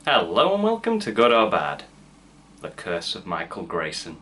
Hello and welcome to Good or Bad, The Curse of Michael Grayson.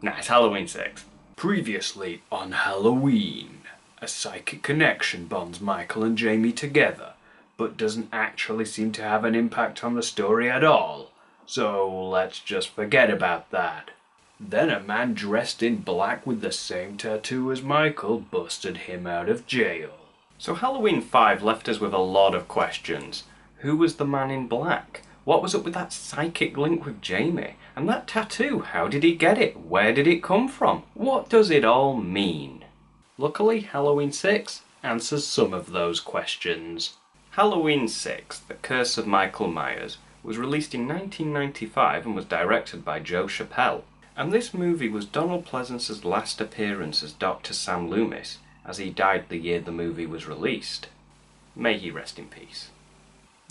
Nah, it's Halloween 6. Previously on Halloween, a psychic connection bonds Michael and Jamie together, but doesn't actually seem to have an impact on the story at all. So let's just forget about that. Then a man dressed in black with the same tattoo as Michael busted him out of jail. So Halloween 5 left us with a lot of questions. Who was the man in black? What was up with that psychic link with Jamie? And that tattoo, how did he get it? Where did it come from? What does it all mean? Luckily, Halloween 6 answers some of those questions. Halloween 6, The Curse of Michael Myers, was released in 1995 and was directed by Joe Chappelle. And this movie was Donald Pleasence's last appearance as Dr. Sam Loomis, as he died the year the movie was released. May he rest in peace.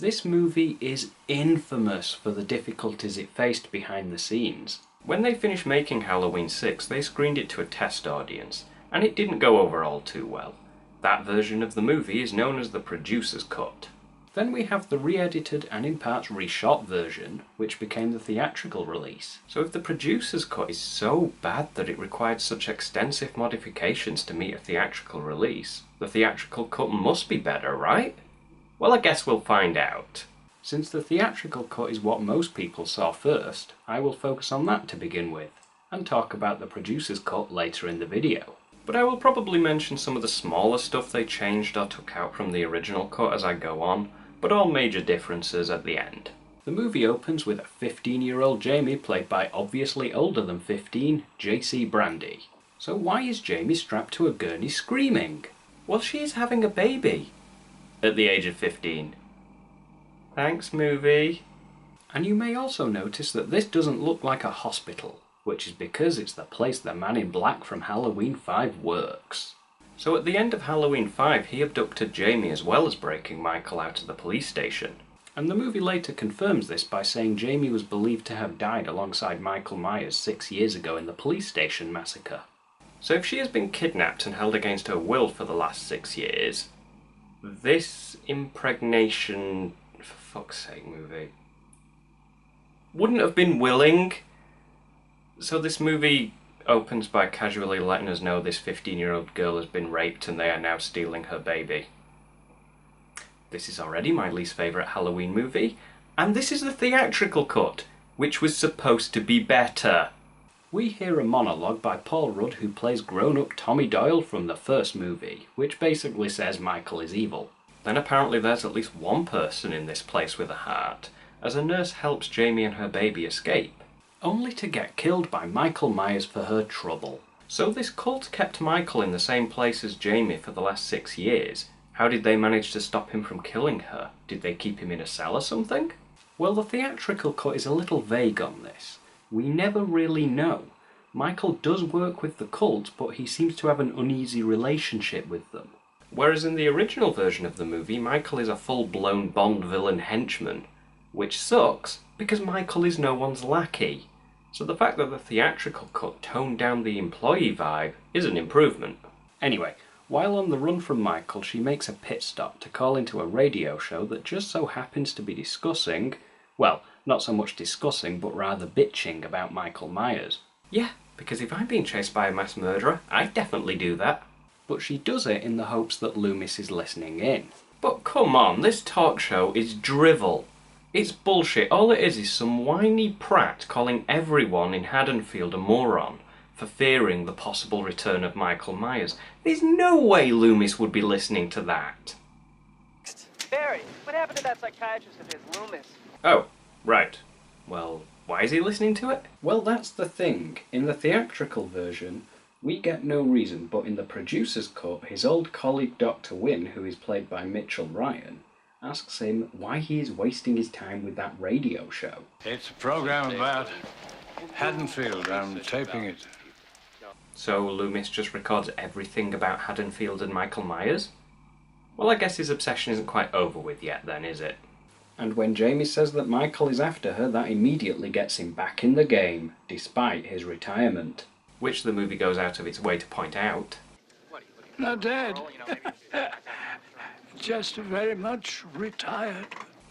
This movie is infamous for the difficulties it faced behind the scenes. When they finished making Halloween 6, they screened it to a test audience, and it didn't go over all too well. That version of the movie is known as the producer's cut. Then we have the re-edited and in parts reshot version, which became the theatrical release. So if the producer's cut is so bad that it required such extensive modifications to meet a theatrical release, the theatrical cut must be better, right? Well, I guess we'll find out. Since the theatrical cut is what most people saw first, I will focus on that to begin with, and talk about the producer's cut later in the video. But I will probably mention some of the smaller stuff they changed or took out from the original cut as I go on, but all major differences at the end. The movie opens with a 15-year-old Jamie played by obviously older than 15, J.C. Brandy. So why is Jamie strapped to a gurney screaming? Well, she is having a baby. At the age of 15. Thanks, movie. And you may also notice that this doesn't look like a hospital, which is because it's the place the man in black from Halloween 5 works. So at the end of Halloween 5, he abducted Jamie as well as breaking Michael out of the police station. And the movie later confirms this by saying Jamie was believed to have died alongside Michael Myers 6 years ago in the police station massacre. So if she has been kidnapped and held against her will for the last 6 years, this impregnation, for fuck's sake, movie, wouldn't have been willing. So this movie opens by casually letting us know this 15-year-old girl has been raped and they are now stealing her baby. This is already my least favourite Halloween movie, and this is the theatrical cut, which was supposed to be better. We hear a monologue by Paul Rudd who plays grown-up Tommy Doyle from the first movie, which basically says Michael is evil. Then apparently there's at least one person in this place with a heart, as a nurse helps Jamie and her baby escape, only to get killed by Michael Myers for her trouble. So this cult kept Michael in the same place as Jamie for the last 6 years. How did they manage to stop him from killing her? Did they keep him in a cell or something? Well, the theatrical cut is a little vague on this. We never really know. Michael does work with the cult, but he seems to have an uneasy relationship with them. Whereas in the original version of the movie, Michael is a full-blown Bond villain henchman, which sucks because Michael is no one's lackey. So the fact that the theatrical cut toned down the employee vibe is an improvement. Anyway, while on the run from Michael, she makes a pit stop to call into a radio show that just so happens to be discussing, well, not so much discussing, but rather bitching about Michael Myers. Yeah, because if I'm being chased by a mass murderer, I'd definitely do that. But she does it in the hopes that Loomis is listening in. But come on, this talk show is drivel. It's bullshit. All it is some whiny prat calling everyone in Haddonfield a moron for fearing the possible return of Michael Myers. There's no way Loomis would be listening to that. Barry, what happened to that psychiatrist of his, Loomis? Oh, right. Well, why is he listening to it? Well, that's the thing. In the theatrical version, we get no reason, but in the producer's cut, his old colleague Dr. Wynn, who is played by Mitchell Ryan, asks him why he is wasting his time with that radio show. It's a program about Haddonfield. I'm taping it. So Loomis just records everything about Haddonfield and Michael Myers? Well, I guess his obsession isn't quite over with yet then, is it? And when Jamie says that Michael is after her, that immediately gets him back in the game, despite his retirement. Which the movie goes out of its way to point out. Not dead. Just very much retired.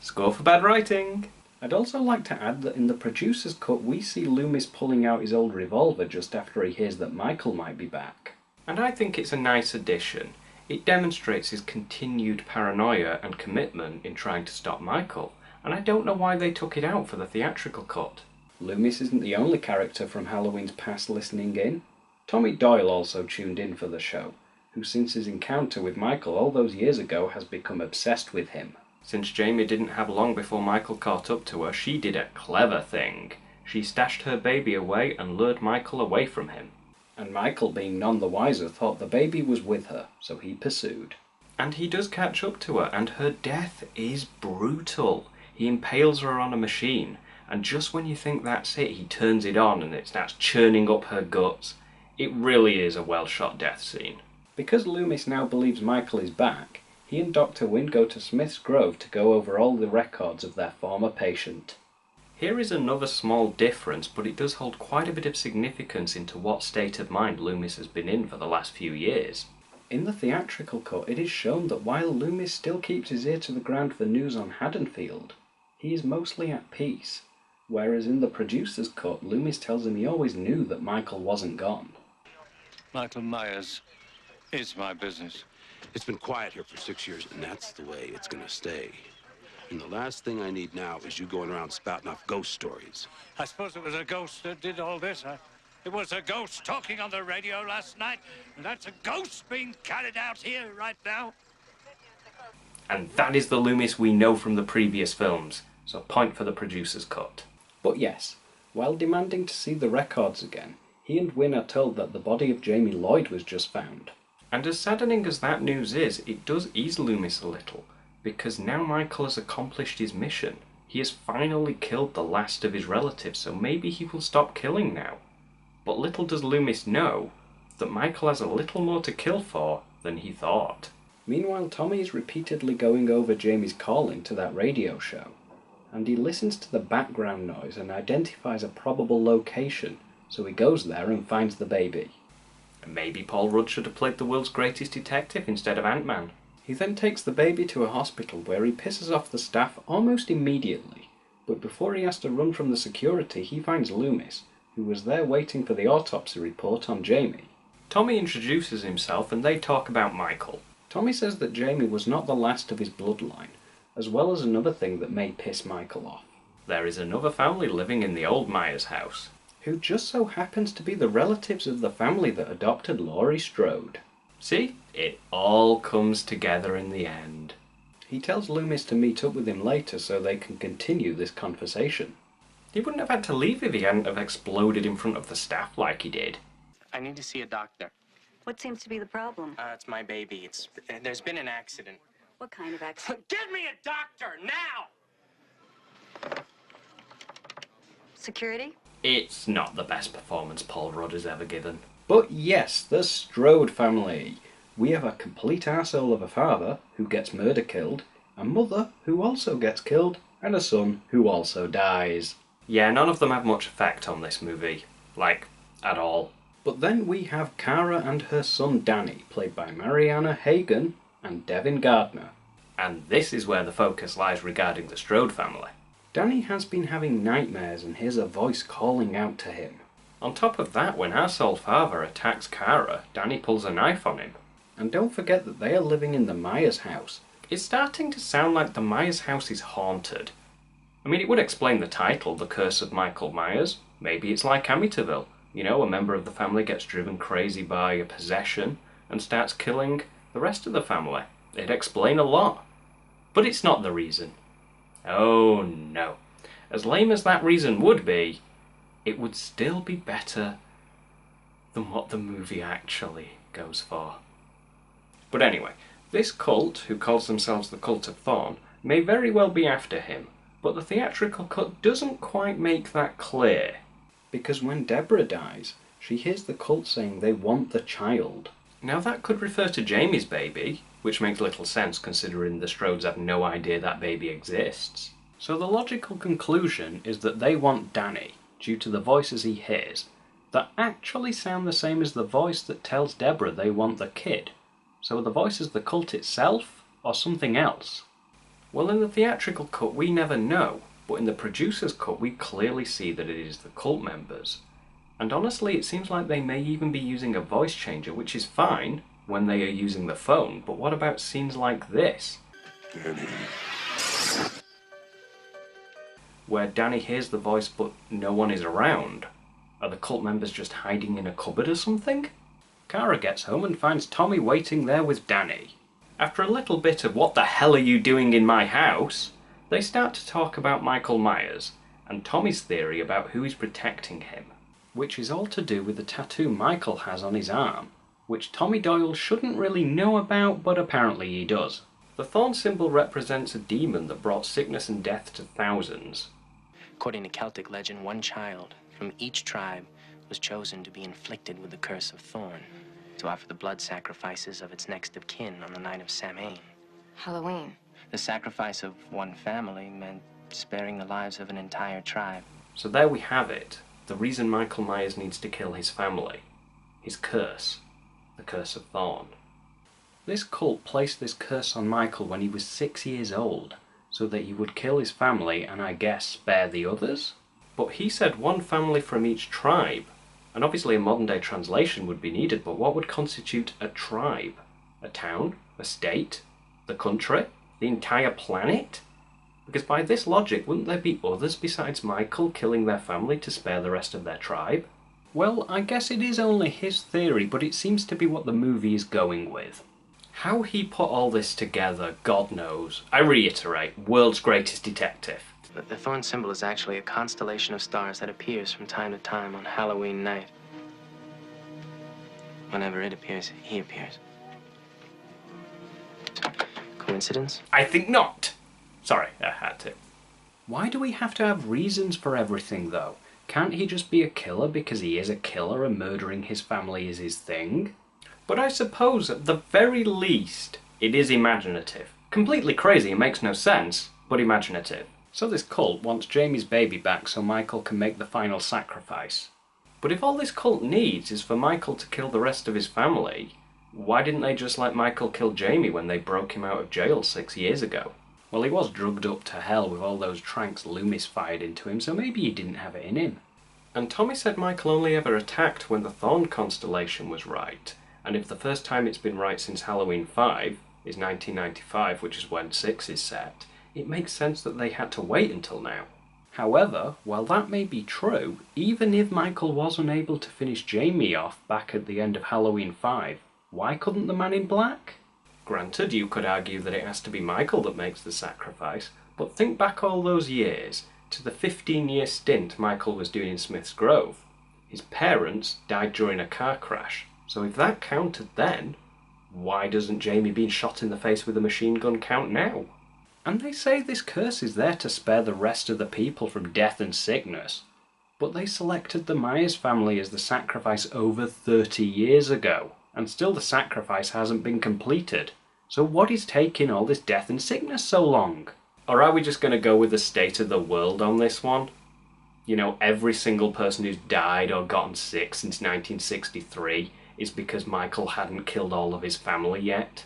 Score for bad writing. I'd also like to add that in the producer's cut we see Loomis pulling out his old revolver just after he hears that Michael might be back. And I think it's a nice addition. It demonstrates his continued paranoia and commitment in trying to stop Michael, and I don't know why they took it out for the theatrical cut. Loomis isn't the only character from Halloween's past listening in. Tommy Doyle also tuned in for the show, who since his encounter with Michael all those years ago has become obsessed with him. Since Jamie didn't have long before Michael caught up to her, she did a clever thing. She stashed her baby away and lured Michael away from him. And Michael, being none the wiser, thought the baby was with her, so he pursued. And he does catch up to her, and her death is brutal. He impales her on a machine, and just when you think that's it, he turns it on and it starts churning up her guts. It really is a well-shot death scene. Because Loomis now believes Michael is back, he and Dr. Wynne go to Smith's Grove to go over all the records of their former patient. Here is another small difference, but it does hold quite a bit of significance into what state of mind Loomis has been in for the last few years. In the theatrical cut, it is shown that while Loomis still keeps his ear to the ground for news on Haddonfield, he is mostly at peace, whereas in the producer's cut, Loomis tells him he always knew that Michael wasn't gone. Michael Myers is my business. It's been quiet here for 6 years, and that's the way it's gonna stay. And the last thing I need now is you going around spouting off ghost stories. I suppose it was a ghost that did all this. It was a ghost talking on the radio last night, and that's a ghost being carried out here right now. And that is the Loomis we know from the previous films, so point for the producer's cut. But yes, while demanding to see the records again, he and Wynne are told that the body of Jamie Lloyd was just found. And as saddening as that news is, it does ease Loomis a little, because now Michael has accomplished his mission. He has finally killed the last of his relatives, so maybe he will stop killing now. But little does Loomis know that Michael has a little more to kill for than he thought. Meanwhile, Tommy is repeatedly going over Jamie's call into that radio show, and he listens to the background noise and identifies a probable location, so he goes there and finds the baby. And maybe Paul Rudd should have played the world's greatest detective instead of Ant-Man. He then takes the baby to a hospital where he pisses off the staff almost immediately, but before he has to run from the security, he finds Loomis, who was there waiting for the autopsy report on Jamie. Tommy introduces himself and they talk about Michael. Tommy says that Jamie was not the last of his bloodline, as well as another thing that may piss Michael off. There is another family living in the old Myers house, who just so happens to be the relatives of the family that adopted Laurie Strode. See? It all comes together in the end. He tells Loomis to meet up with him later so they can continue this conversation. He wouldn't have had to leave if he hadn't have exploded in front of the staff like he did. I need to see a doctor. What seems to be the problem? It's my baby. There's been an accident. What kind of accident? Get me a doctor now! Security? It's not the best performance Paul Rudd has ever given. But yes, the Strode family. We have a complete arsehole of a father who gets murder killed, a mother who also gets killed, and a son who also dies. Yeah, none of them have much effect on this movie. Like, at all. But then we have Kara and her son Danny, played by Mariana Hagan and Devin Gardner. And this is where the focus lies regarding the Strode family. Danny has been having nightmares and hears a voice calling out to him. On top of that, when Arsehole Father attacks Kara, Danny pulls a knife on him. And don't forget that they are living in the Myers house. It's starting to sound like the Myers house is haunted. I mean, it would explain the title, The Curse of Michael Myers. Maybe it's like Amityville. You know, a member of the family gets driven crazy by a possession and starts killing the rest of the family. It'd explain a lot. But it's not the reason. Oh no. As lame as that reason would be, it would still be better than what the movie actually goes for. But anyway, this cult, who calls themselves the Cult of Thorn, may very well be after him, but the theatrical cut doesn't quite make that clear. Because when Deborah dies, she hears the cult saying they want the child. Now that could refer to Jamie's baby, which makes little sense considering the Strodes have no idea that baby exists. So the logical conclusion is that they want Danny, due to the voices he hears, that actually sound the same as the voice that tells Deborah they want the kid. So are the voices the cult itself, or something else? Well, in the theatrical cut we never know, but in the producer's cut we clearly see that it is the cult members. And honestly, it seems like they may even be using a voice changer, which is fine when they are using the phone, but what about scenes like this? Danny. Where Danny hears the voice but no one is around. Are the cult members just hiding in a cupboard or something? Kara gets home and finds Tommy waiting there with Danny. After a little bit of "what the hell are you doing in my house?" they start to talk about Michael Myers and Tommy's theory about who is protecting him, which is all to do with the tattoo Michael has on his arm, which Tommy Doyle shouldn't really know about, but apparently he does. The thorn symbol represents a demon that brought sickness and death to thousands. According to Celtic legend, one child from each tribe was chosen to be inflicted with the curse of thorn, to offer the blood sacrifices of its next of kin on the night of Samhain. Halloween. The sacrifice of one family meant sparing the lives of an entire tribe. So there we have it. The reason Michael Myers needs to kill his family. His curse. The curse of Thorn. This cult placed this curse on Michael when he was 6 years old, so that he would kill his family and I guess spare the others? But he said one family from each tribe, and obviously a modern day translation would be needed, but what would constitute a tribe? A town? A state? The country? The entire planet? Because by this logic, wouldn't there be others besides Michael killing their family to spare the rest of their tribe? Well, I guess it is only his theory, but it seems to be what the movie is going with. How he put all this together, God knows. I reiterate, world's greatest detective. The thorn symbol is actually a constellation of stars that appears from time to time on Halloween night. Whenever it appears, he appears. Coincidence? I think not! Sorry, I had to. Why do we have to have reasons for everything, though? Can't he just be a killer because he is a killer and murdering his family is his thing? But I suppose, at the very least, it is imaginative. Completely crazy and makes no sense, but imaginative. So this cult wants Jamie's baby back so Michael can make the final sacrifice. But if all this cult needs is for Michael to kill the rest of his family, why didn't they just let Michael kill Jamie when they broke him out of jail 6 years ago? Well, he was drugged up to hell with all those tranks Loomis fired into him, so maybe he didn't have it in him. And Tommy said Michael only ever attacked when the Thorn constellation was right, and if the first time it's been right since Halloween 5 is 1995, which is when 6 is set, it makes sense that they had to wait until now. However, while that may be true, even if Michael was unable to finish Jamie off back at the end of Halloween 5, why couldn't the Man in Black? Granted, you could argue that it has to be Michael that makes the sacrifice, but think back all those years to the 15-year stint Michael was doing in Smith's Grove. His parents died during a car crash, so if that counted then, why doesn't Jamie being shot in the face with a machine gun count now? And they say this curse is there to spare the rest of the people from death and sickness, but they selected the Myers family as the sacrifice over 30 years ago, and still the sacrifice hasn't been completed. So what is taking all this death and sickness so long? Or are we just going to go with the state of the world on this one? You know, every single person who's died or gotten sick since 1963 is because Michael hadn't killed all of his family yet?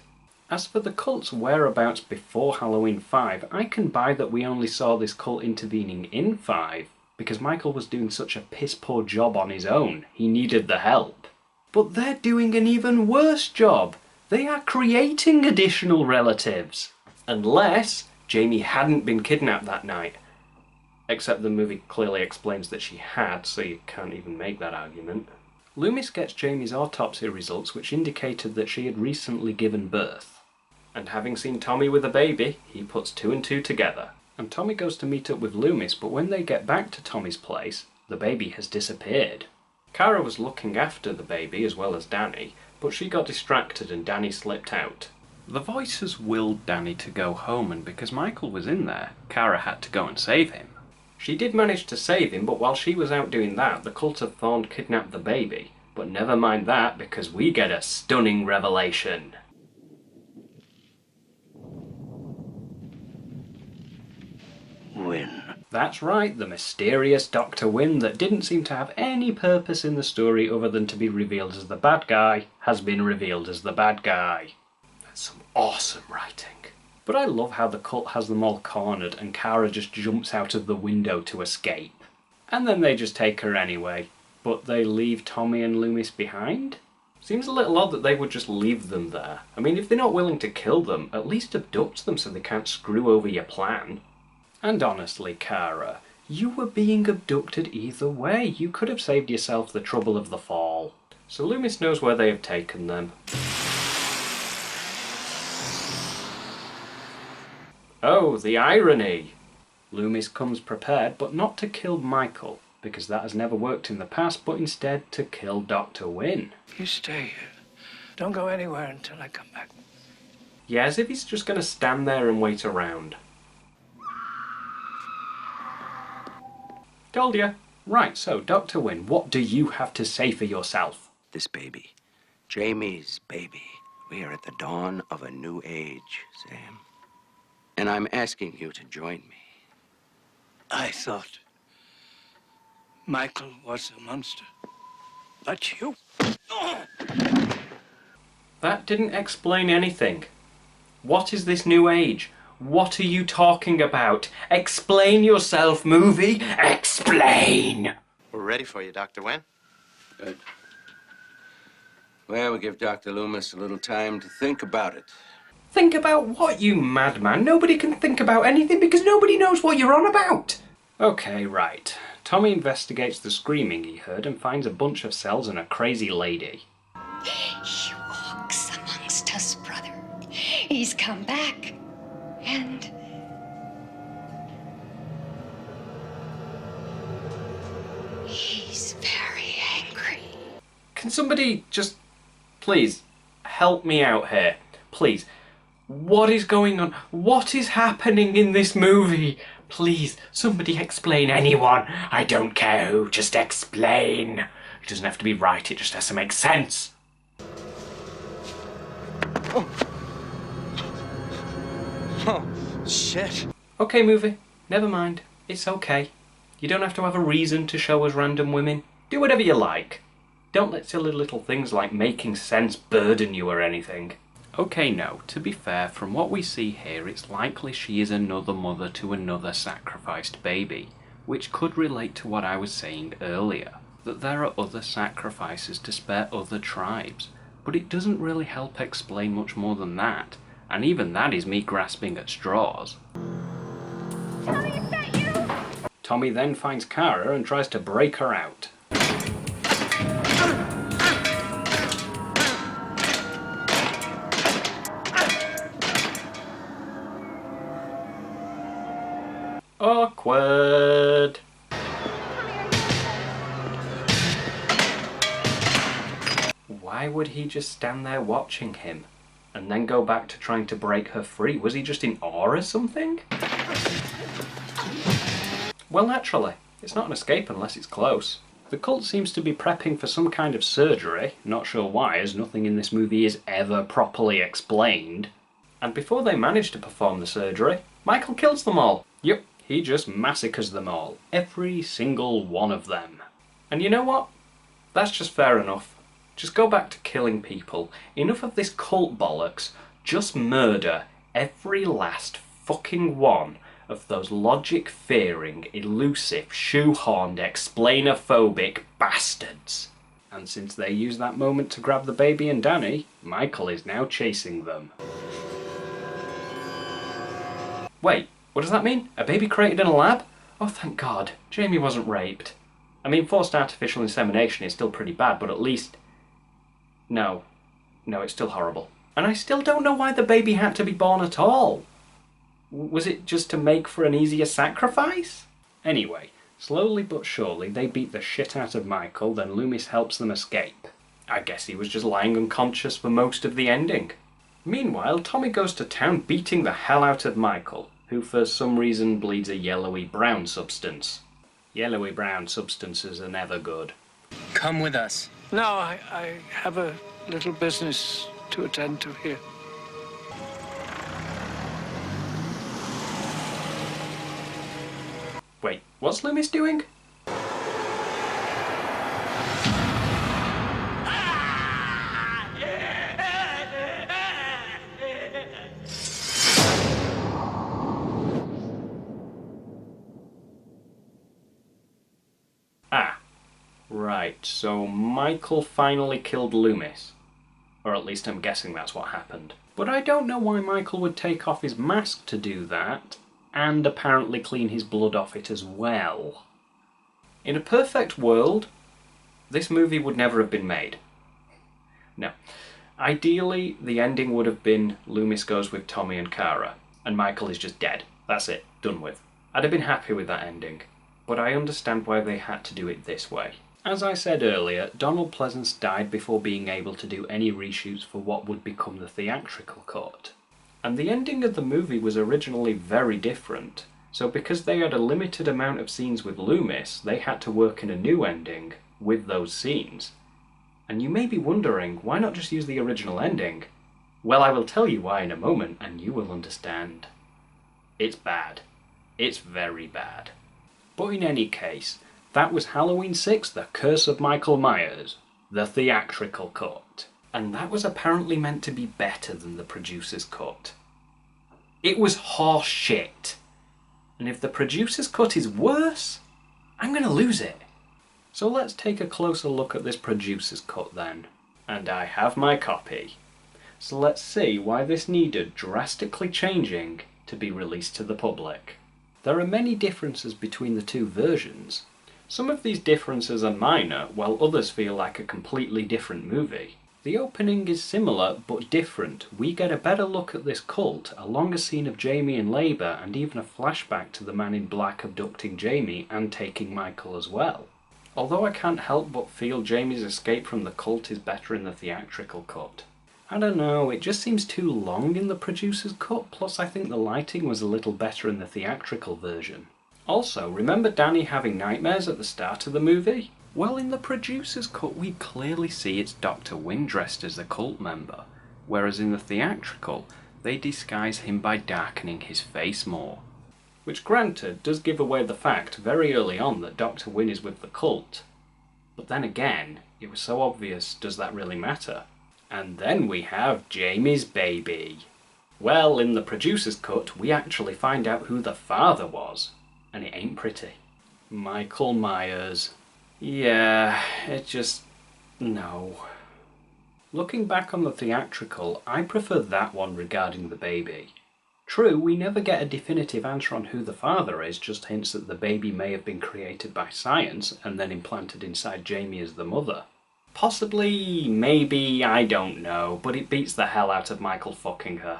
As for the cult's whereabouts before Halloween 5, I can buy that we only saw this cult intervening in 5, because Michael was doing such a piss-poor job on his own, he needed the help. But they're doing an even worse job! They are creating additional relatives! Unless Jamie hadn't been kidnapped that night. Except the movie clearly explains that she had, so you can't even make that argument. Loomis gets Jamie's autopsy results, which indicated that she had recently given birth. And having seen Tommy with a baby, he puts 2 and 2 together. And Tommy goes to meet up with Loomis, but when they get back to Tommy's place, the baby has disappeared. Kara was looking after the baby as well as Danny, but she got distracted and Danny slipped out. The voices willed Danny to go home, and because Michael was in there, Kara had to go and save him. She did manage to save him, but while she was out doing that, the Cult of Thorn kidnapped the baby. But never mind that, because we get a stunning revelation. Win. That's right, the mysterious Dr. Wynn that didn't seem to have any purpose in the story other than to be revealed as the bad guy, has been revealed as the bad guy. That's some awesome writing. But I love how the cult has them all cornered and Kara just jumps out of the window to escape. And then they just take her anyway. But they leave Tommy and Loomis behind? Seems a little odd that they would just leave them there. I mean, if they're not willing to kill them, at least abduct them so they can't screw over your plan. And honestly, Kara, you were being abducted either way. You could have saved yourself the trouble of the fall. So Loomis knows where they have taken them. Oh, the irony! Loomis comes prepared, but not to kill Michael, because that has never worked in the past, but instead to kill Dr. Wynn. You stay here. Don't go anywhere until I come back. Yeah, as if he's just going to stand there and wait around. Told ya. Right, so Dr. Wynn, what do you have to say for yourself? This baby, Jamie's baby. We are at the dawn of a new age, Sam. And I'm asking you to join me. I thought Michael was a monster. But you... That didn't explain anything. What is this new age? What are you talking about? Explain yourself, movie! Explain! We're ready for you, Dr. Wynn. Good. Well, we'll give Dr. Loomis a little time to think about it. Think about what, you madman? Nobody can think about anything because nobody knows what you're on about! Okay, right. Tommy investigates the screaming he heard and finds a bunch of cells and a crazy lady. He walks amongst us, brother. He's come back. And he's very angry. Can somebody just, please, help me out here? Please. What is going on? What is happening in this movie? Please, somebody explain. Anyone. I don't care who, just explain. It doesn't have to be right, it just has to make sense. Oh, shit. Okay, movie. Never mind. It's okay. You don't have to have a reason to show us random women. Do whatever you like. Don't let silly little things like making sense burden you or anything. Okay, no, to be fair, from what we see here, it's likely she is another mother to another sacrificed baby, which could relate to what I was saying earlier, that there are other sacrifices to spare other tribes, but it doesn't really help explain much more than that, and even that is me grasping at straws. Tommy, is that you? Tommy then finds Kara and tries to break her out. Awkward. Why would he just stand there watching him and then go back to trying to break her free? Was he just in awe or something? Well, naturally. It's not an escape unless it's close. The cult seems to be prepping for some kind of surgery, not sure why, as nothing in this movie is ever properly explained. And before they manage to perform the surgery, Michael kills them all. Yep. He just massacres them all. Every single one of them. And you know what? That's just fair enough. Just go back to killing people. Enough of this cult bollocks. Just murder every last fucking one of those logic-fearing, elusive, shoehorned, explainer-phobic bastards. And since they used that moment to grab the baby and Danny, Michael is now chasing them. Wait. What does that mean? A baby created in a lab? Oh, thank God. Jamie wasn't raped. I mean, forced artificial insemination is still pretty bad, but at least... No. No, it's still horrible. And I still don't know why the baby had to be born at all. Was it just to make for an easier sacrifice? Anyway, slowly but surely they beat the shit out of Michael, then Loomis helps them escape. I guess he was just lying unconscious for most of the ending. Meanwhile, Tommy goes to town beating the hell out of Michael, who for some reason bleeds a yellowy-brown substance. Yellowy-brown substances are never good. Come with us. No, I have a little business to attend to here. Wait, what's Loomis doing? Right, so Michael finally killed Loomis. Or at least I'm guessing that's what happened. But I don't know why Michael would take off his mask to do that, and apparently clean his blood off it as well. In a perfect world, this movie would never have been made. No. Ideally, the ending would have been Loomis goes with Tommy and Kara, and Michael is just dead. That's it, done with. I'd have been happy with that ending, but I understand why they had to do it this way. As I said earlier, Donald Pleasance died before being able to do any reshoots for what would become the theatrical cut. And the ending of the movie was originally very different, so because they had a limited amount of scenes with Loomis, they had to work in a new ending with those scenes. And you may be wondering, why not just use the original ending? Well, I will tell you why in a moment, and you will understand. It's bad. It's very bad. But in any case, that was Halloween 6, The Curse of Michael Myers, the theatrical cut. And that was apparently meant to be better than the producer's cut. It was horse shit. And if the producer's cut is worse, I'm gonna lose it. So let's take a closer look at this producer's cut then. And I have my copy. So let's see why this needed drastically changing to be released to the public. There are many differences between the two versions. Some of these differences are minor, while others feel like a completely different movie. The opening is similar, but different. We get a better look at this cult, a longer scene of Jamie in labour, and even a flashback to the man in black abducting Jamie and taking Michael as well. Although I can't help but feel Jamie's escape from the cult is better in the theatrical cut. I don't know, it just seems too long in the producer's cut, plus I think the lighting was a little better in the theatrical version. Also, remember Danny having nightmares at the start of the movie? Well, in the producer's cut we clearly see it's Dr. Wynn dressed as a cult member, whereas in the theatrical they disguise him by darkening his face more. Which granted does give away the fact very early on that Dr. Wynn is with the cult. But then again, it was so obvious, does that really matter? And then we have Jamie's baby. Well, in the producer's cut we actually find out who the father was. And it ain't pretty. Michael Myers. Yeah, it just... no. Looking back on the theatrical, I prefer that one regarding the baby. True, we never get a definitive answer on who the father is, just hints that the baby may have been created by science and then implanted inside Jamie as the mother. Possibly, maybe, I don't know, but it beats the hell out of Michael fucking her.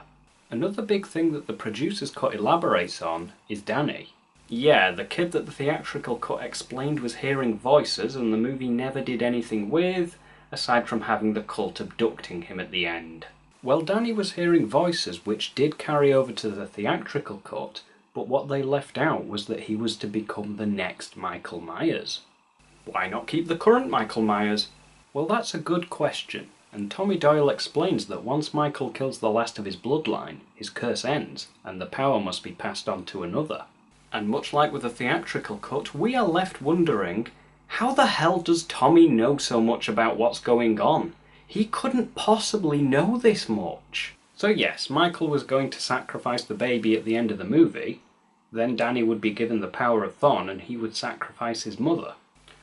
Another big thing that the producer's cut elaborates on is Danny. Yeah, the kid that the theatrical cut explained was hearing voices and the movie never did anything with, aside from having the cult abducting him at the end. Well, Danny was hearing voices which did carry over to the theatrical cut, but what they left out was that he was to become the next Michael Myers. Why not keep the current Michael Myers? Well, that's a good question, and Tommy Doyle explains that once Michael kills the last of his bloodline, his curse ends, and the power must be passed on to another. And much like with the theatrical cut, we are left wondering, how the hell does Tommy know so much about what's going on? He couldn't possibly know this much. So yes, Michael was going to sacrifice the baby at the end of the movie, then Danny would be given the power of Thon and he would sacrifice his mother.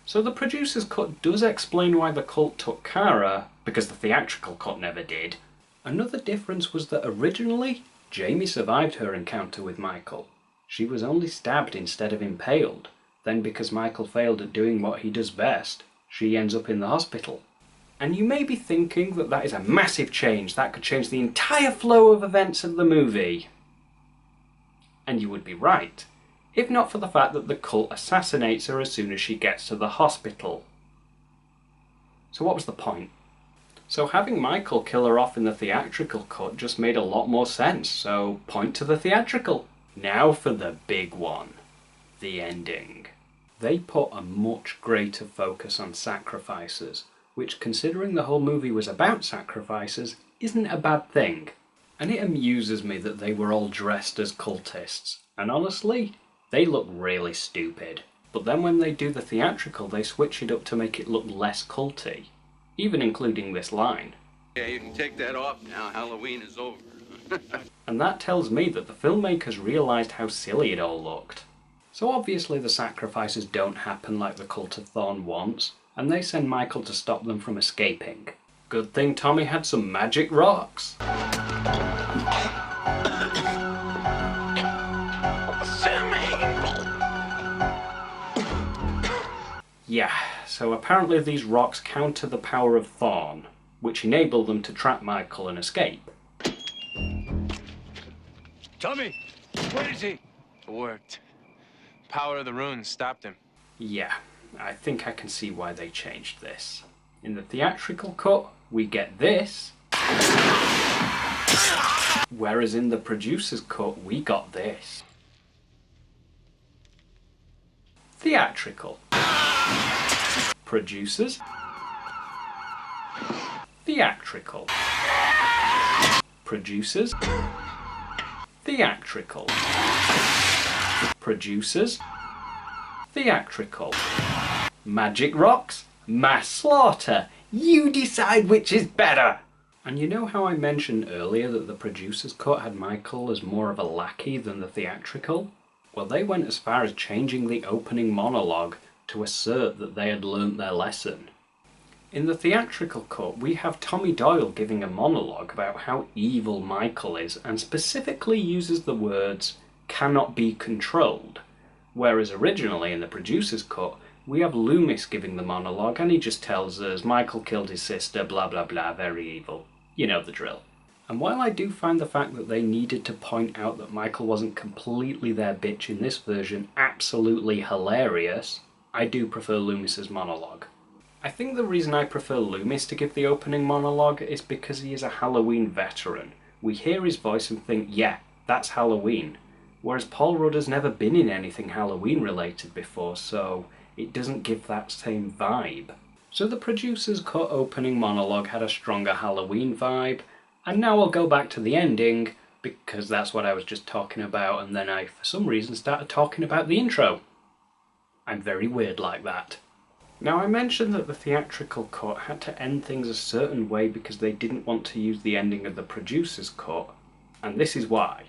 So the producer's cut does explain why the cult took Kara, because the theatrical cut never did. Another difference was that originally, Jamie survived her encounter with Michael. She was only stabbed instead of impaled. Then because Michael failed at doing what he does best, she ends up in the hospital. And you may be thinking that that is a massive change, that could change the entire flow of events of the movie. And you would be right, if not for the fact that the cult assassinates her as soon as she gets to the hospital. So what was the point? So having Michael kill her off in the theatrical cut just made a lot more sense, so point to the theatrical. Now for the big one, the ending. They put a much greater focus on sacrifices, which, considering the whole movie was about sacrifices, isn't a bad thing. And it amuses me that they were all dressed as cultists, and honestly, they look really stupid. But then when they do the theatrical, they switch it up to make it look less culty, even including this line. Yeah, you can take that off now, Halloween is over. And that tells me that the filmmakers realised how silly it all looked. So obviously the sacrifices don't happen like the Cult of Thorn wants, and they send Michael to stop them from escaping. Good thing Tommy had some magic rocks. Yeah, so apparently these rocks counter the power of Thorn, which enable them to trap Michael and escape. Tommy, where is he? It worked. Power of the runes stopped him. Yeah, I think I can see why they changed this. In the theatrical cut, we get this, whereas in the producer's cut, we got this. Theatrical. Producers. Theatrical. Producers. Theatrical. Producers. Theatrical. Magic rocks. Mass slaughter. You decide which is better. And you know how I mentioned earlier that the producer's cut had Michael as more of a lackey than the theatrical? Well, they went as far as changing the opening monologue to assert that they had learnt their lesson. In the theatrical cut, we have Tommy Doyle giving a monologue about how evil Michael is, and specifically uses the words, "cannot be controlled," whereas originally in the producer's cut, we have Loomis giving the monologue, and he just tells us, Michael killed his sister, blah blah blah, very evil. You know the drill. And while I do find the fact that they needed to point out that Michael wasn't completely their bitch in this version absolutely hilarious, I do prefer Loomis's monologue. I think the reason I prefer Loomis to give the opening monologue is because he is a Halloween veteran. We hear his voice and think, yeah, that's Halloween. Whereas Paul Rudder's never been in anything Halloween related before, so it doesn't give that same vibe. So the producer's cut opening monologue had a stronger Halloween vibe, and now I'll go back to the ending, because that's what I was just talking about, and then I, for some reason, started talking about the intro. I'm very weird like that. Now, I mentioned that the theatrical cut had to end things a certain way because they didn't want to use the ending of the producer's cut, and this is why.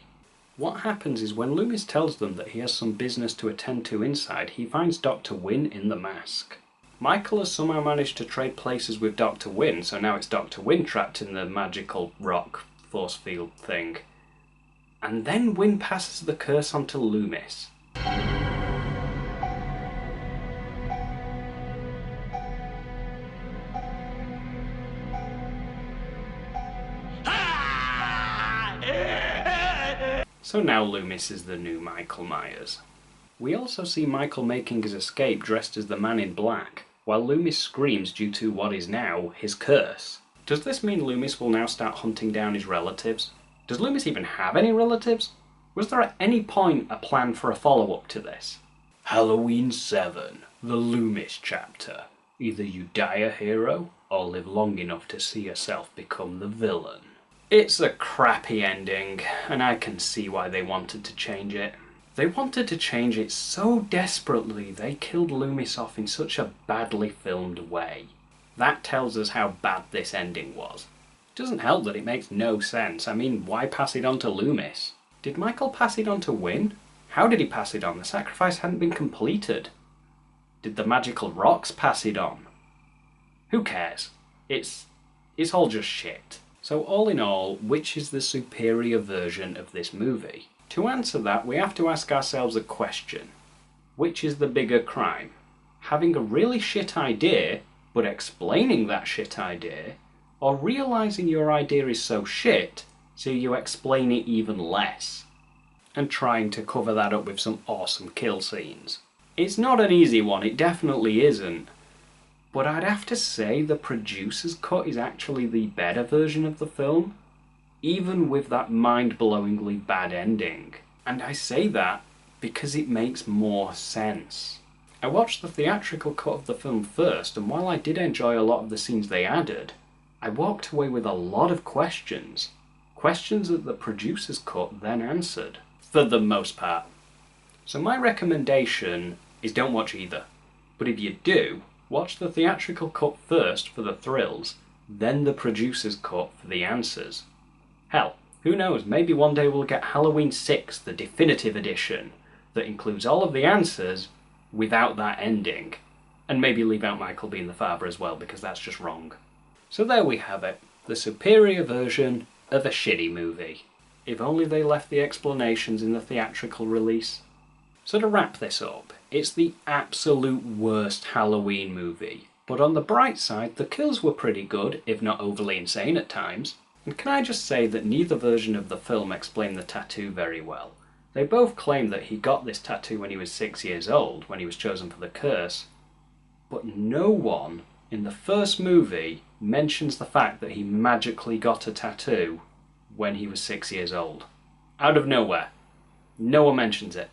What happens is when Loomis tells them that he has some business to attend to inside, he finds Dr. Wynn in the mask. Michael has somehow managed to trade places with Dr. Wynn, so now it's Dr. Wynn trapped in the magical rock force field thing. And then Wynn passes the curse on to Loomis. So now Loomis is the new Michael Myers. We also see Michael making his escape dressed as the Man in Black, while Loomis screams due to what is now his curse. Does this mean Loomis will now start hunting down his relatives? Does Loomis even have any relatives? Was there at any point a plan for a follow-up to this? Halloween 7, the Loomis chapter. Either you die a hero, or live long enough to see yourself become the villain. It's a crappy ending, and I can see why they wanted to change it. They wanted to change it so desperately they killed Loomis off in such a badly filmed way. That tells us how bad this ending was. It doesn't help that it makes no sense. I mean, why pass it on to Loomis? Did Michael pass it on to Wynn? How did he pass it on? The sacrifice hadn't been completed. Did the magical rocks pass it on? Who cares? It's all just shit. So all in all, which is the superior version of this movie? To answer that, we have to ask ourselves a question. Which is the bigger crime? Having a really shit idea, but explaining that shit idea, or realising your idea is so shit, so you explain it even less, and trying to cover that up with some awesome kill scenes? It's not an easy one, it definitely isn't. But I'd have to say the producer's cut is actually the better version of the film, even with that mind-blowingly bad ending. And I say that because it makes more sense. I watched the theatrical cut of the film first, and while I did enjoy a lot of the scenes they added, I walked away with a lot of questions. Questions that the producer's cut then answered, for the most part. So my recommendation is don't watch either. But if you do, watch the theatrical cut first for the thrills, then the producer's cut for the answers. Hell, who knows, maybe one day we'll get Halloween 6, the definitive edition, that includes all of the answers without that ending. And maybe leave out Michael being the father as well, because that's just wrong. So there we have it. The superior version of a shitty movie. If only they left the explanations in the theatrical release. So to wrap this up, it's the absolute worst Halloween movie. But on the bright side, the kills were pretty good, if not overly insane at times. And can I just say that neither version of the film explained the tattoo very well. They both claim that he got this tattoo when he was 6 years old, when he was chosen for the curse. But no one in the first movie mentions the fact that he magically got a tattoo when he was 6 years old. Out of nowhere. No one mentions it.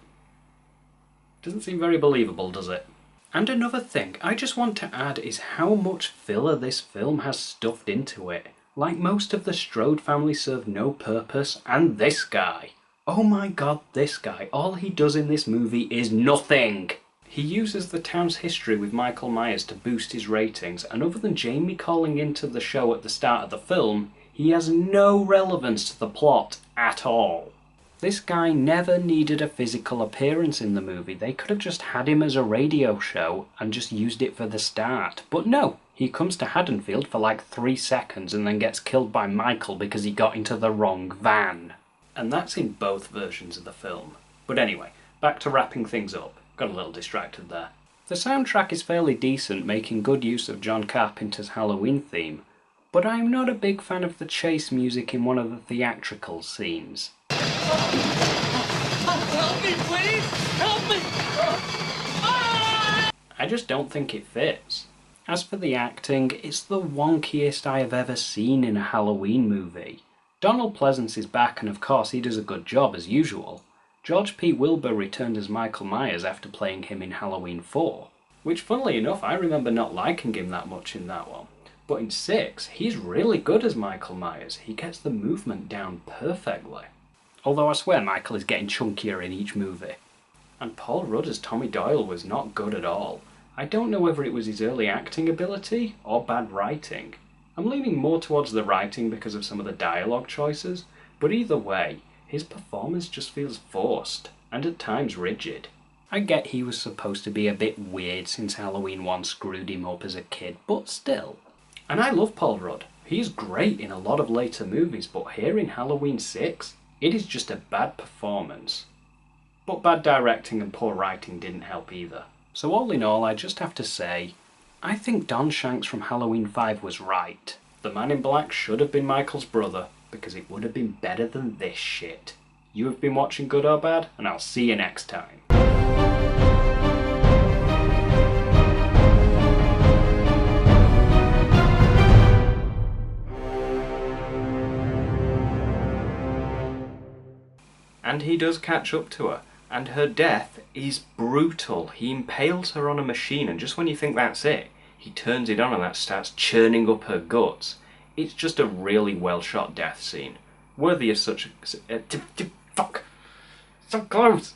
Doesn't seem very believable, does it? And another thing I just want to add is how much filler this film has stuffed into it. Like most of the Strode family serve no purpose, and this guy. Oh my god, this guy. All he does in this movie is nothing. He uses the town's history with Michael Myers to boost his ratings, and other than Jamie calling into the show at the start of the film, he has no relevance to the plot at all. This guy never needed a physical appearance in the movie. They could have just had him as a radio show and just used it for the start. But no, he comes to Haddonfield for like 3 seconds and then gets killed by Michael because he got into the wrong van. And that's in both versions of the film. But anyway, back to wrapping things up. Got a little distracted there. The soundtrack is fairly decent, making good use of John Carpenter's Halloween theme, but I am not a big fan of the chase music in one of the theatrical scenes. Help me, please! Help me! I just don't think it fits. As for the acting, it's the wonkiest I have ever seen in a Halloween movie. Donald Pleasance is back, and of course he does a good job as usual. George P. Wilbur returned as Michael Myers after playing him in Halloween 4, which funnily enough I remember not liking him that much in that one. But in 6, he's really good as Michael Myers. He gets the movement down perfectly. Although I swear Michael is getting chunkier in each movie. And Paul Rudd as Tommy Doyle was not good at all. I don't know whether it was his early acting ability or bad writing. I'm leaning more towards the writing because of some of the dialogue choices, but either way, his performance just feels forced, and at times rigid. I get he was supposed to be a bit weird since Halloween 1 screwed him up as a kid, but still. And I love Paul Rudd. He's great in a lot of later movies, but here in Halloween 6, it is just a bad performance. But bad directing and poor writing didn't help either. So all in all, I just have to say, I think Don Shanks from Halloween 5 was right. The Man in Black should have been Michael's brother, because it would have been better than this shit. You have been watching Good or Bad, and I'll see you next time. And he does catch up to her, and her death is brutal. He impales her on a machine, and just when you think that's it, he turns it on and that starts churning up her guts. It's just a really well shot death scene, worthy of such a... fuck! So close!